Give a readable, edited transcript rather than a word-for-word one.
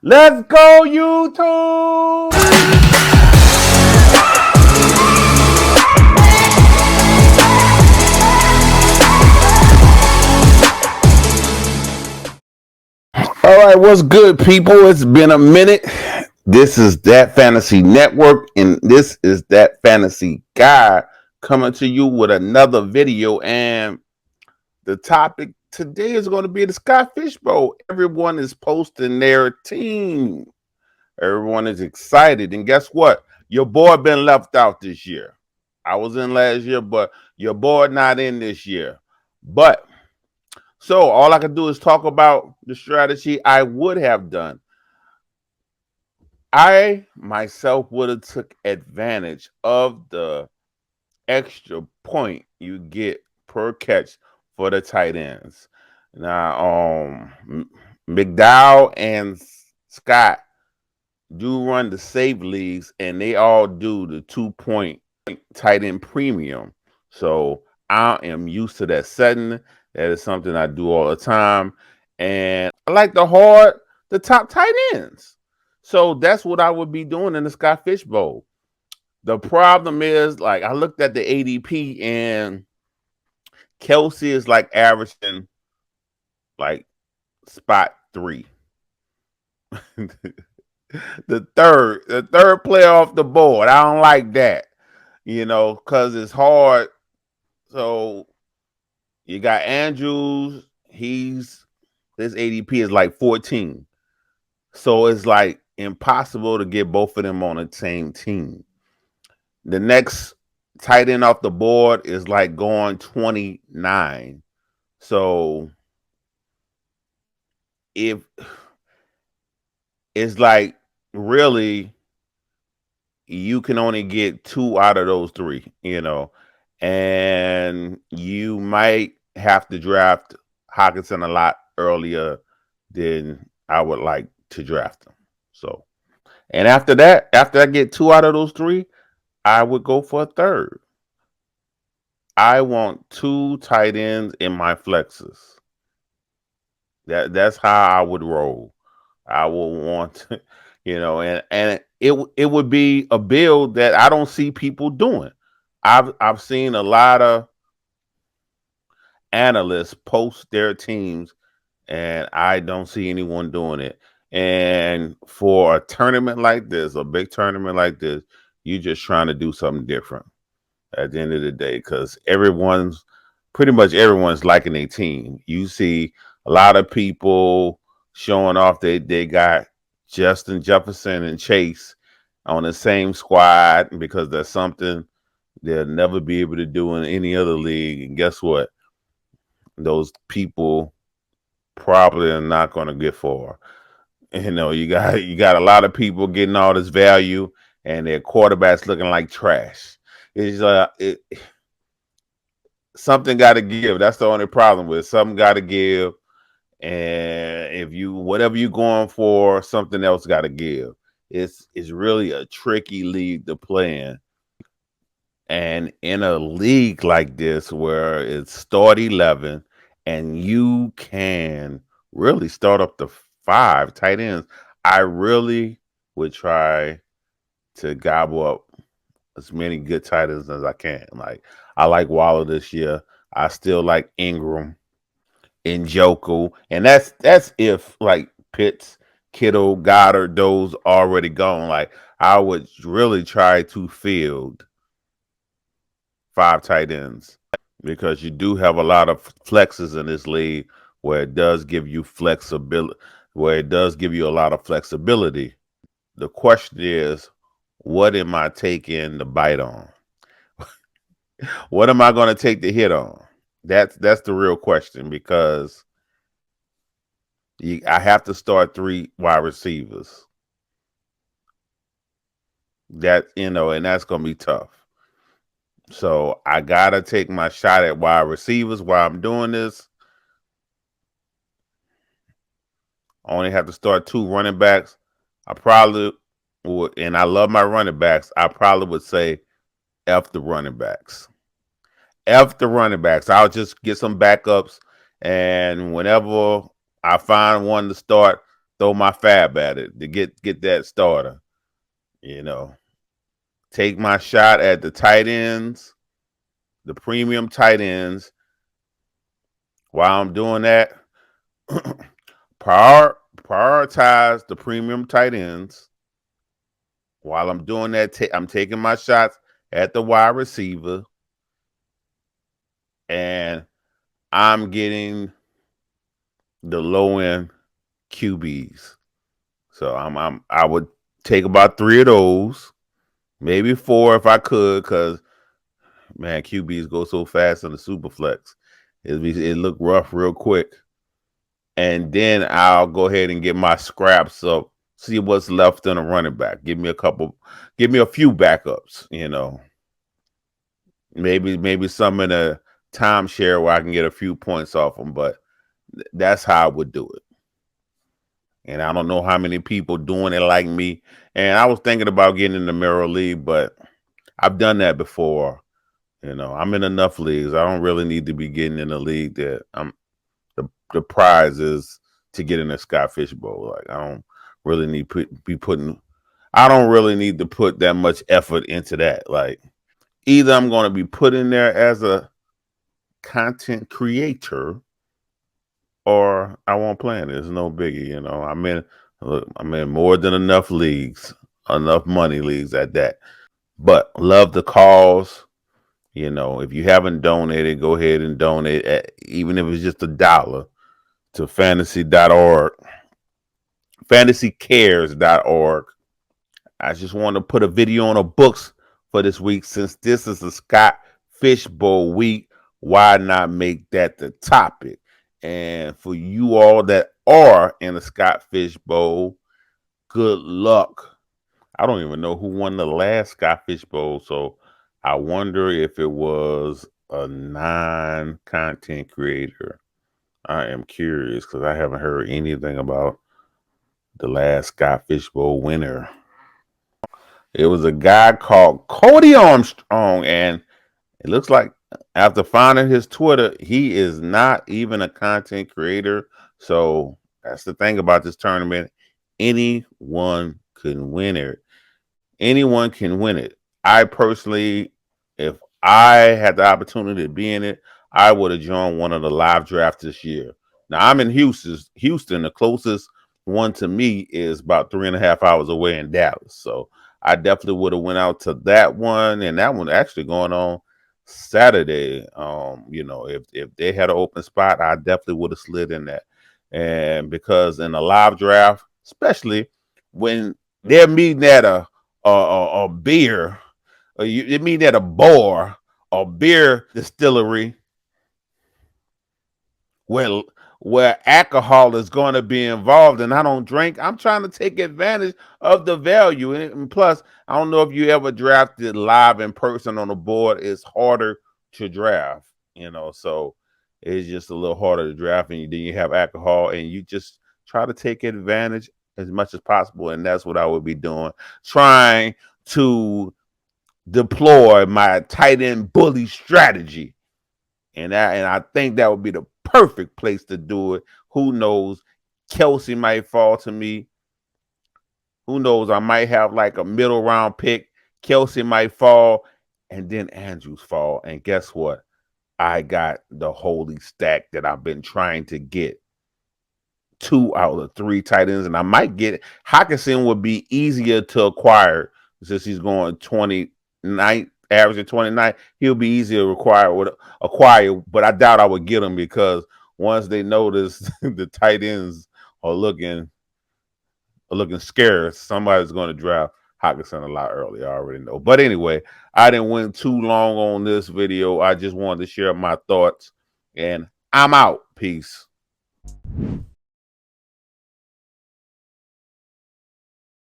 Let's go, YouTube! All right, what's good, people? It's been a minute. This is That Fantasy Network, and this is That Fantasy Guy coming to you with another video. And the topic today is going to be the Scott Fishbowl. Everyone is posting their team. Everyone is excited. And guess what? Your boy been left out this year. I was in last year, but your boy not in this year. But so all I can do is talk about the strategy I would have done. I myself would have took advantage of the extra point you get per catch for the tight ends. Now, McDowell and Scott do run the save leagues, and they all do the 2-point tight end premium. So I am used to that setting. That is something I do all the time, and I like the top tight ends. So that's what I would be doing in the Scott Fish Bowl. The problem is, like, I looked at the ADP, and Kelsey is like averaging like spot 3. the third player off the board. I don't like that, because it's hard. So you got Andrews. His ADP is like 14. So it's like impossible to get both of them on the same team. The next tight end off the board is like going 29. So if it's like really you can only get 2 out of those 3, and you might have to draft Hockenson a lot earlier than I would like to draft him. So, and after that, after I get 2 out of those 3, I would go for a third. I want 2 tight ends in my flexes. That's how I would roll. I would want, and it would be a build that I don't see people doing. I've seen a lot of analysts post their teams, and I don't see anyone doing it. And for a tournament like this, a big tournament like this, you're just trying to do something different at the end of the day, because pretty much everyone's liking their team. You see a lot of people showing off they got Justin Jefferson and Chase on the same squad because that's something they'll never be able to do in any other league. And guess what? Those people probably are not going to get far. You got a lot of people getting all this value, and their quarterbacks looking like trash. It's something got to give. That's the only problem with it. Something got to give, and if whatever you're going for, something else got to give. It's really a tricky league to play in. And in a league like this where it's start 11 and you can really start up to 5 tight ends, I really would try to gobble up as many good tight ends as I can. Like, I like Waller this year. I still like Ingram, Njoku, and that's if like Pitts, Kittle, Goddard, those already gone. Like, I would really try to field 5 tight ends, because you do have a lot of flexes in this league where it does give you flexibility, where it does give you a lot of flexibility. The question is, what am I taking the bite on? What am I going to take the hit on? That's the real question, because I have to start 3 wide receivers. And that's going to be tough. So I got to take my shot at wide receivers while I'm doing this. I only have to start 2 running backs. I probably would, and I love my running backs. I probably would say F the running backs. F the running backs. I'll just get some backups, and whenever I find one to start, throw my fab at it to get that starter. You know, take my shot at the tight ends, the premium tight ends. While I'm doing that, prioritize the premium tight ends. While I'm doing that, I'm taking my shots at the wide receiver, and I'm getting the low end QBs. So I would take about 3 of those, maybe 4 if I could, because man, QBs go so fast in the super flex. It look rough real quick. And then I'll go ahead and get my scraps up, see what's left in a running back. Give me a few backups, Maybe some in a timeshare where I can get a few points off them, but that's how I would do it. And I don't know how many people doing it like me. And I was thinking about getting in the Mirror League, but I've done that before. I'm in enough leagues. I don't really need to be getting in a league that the prize is to get in a Scott Fish Bowl. Like I don't really need I don't really need to put that much effort into that. Like either I'm going to be put in there as a content creator, or I won't play in it. It's no biggie. I'm in more than enough leagues, enough money leagues at that. But love the cause. If you haven't donated, go ahead and donate, even if it's just $1 to fantasy.org, fantasycares.org. I just want to put a video on the books for this week. Since this is the Scott Fish Bowl week, why not make that the topic? And for you all that are in the Scott Fish Bowl, good luck. I don't even know who won the last Scott Fish Bowl, so I wonder if it was a non-content creator. I am curious because I haven't heard anything about the last Scott Fish Bowl winner. It was a guy called Cody Armstrong, and it looks like after finding his Twitter, he is not even a content creator. So that's the thing about this tournament. Anyone can win it. Anyone can win it. I personally, if I had the opportunity to be in it, I would have joined one of the live drafts this year. Now I'm in Houston. The closest one to me is about 3.5 hours away in Dallas. So I definitely would have went out to that one, and that one actually going on Saturday. If they had an open spot, I definitely would have slid in that. And because in a live draft, especially when they're meeting at a beer, or you meet at a bar or beer distillery where alcohol is going to be involved, and I don't drink, I'm trying to take advantage of the value. And plus, I don't know if you ever drafted live in person on the board. It's harder to draft, so it's just a little harder to draft, and then you have alcohol, and you just try to take advantage as much as possible. And that's what I would be doing, trying to deploy my tight end bully strategy. And I think that would be the perfect place to do it. Who knows? Kelsey might fall to me. Who knows? I might have like a middle round pick. Kelsey might fall, and then Andrews fall. And guess what? I got the holy stack that I've been trying to get. 2 out of 3 tight ends, and I might get it. Hockenson would be easier to acquire since he's going 29, averaging 29. He'll be easier to acquire, but I doubt I would get him because once they notice the tight ends are looking scarce, somebody's going to draft Hockenson a lot earlier. I already know. But anyway, I didn't went too long on this video. I just wanted to share my thoughts, and I'm out. Peace.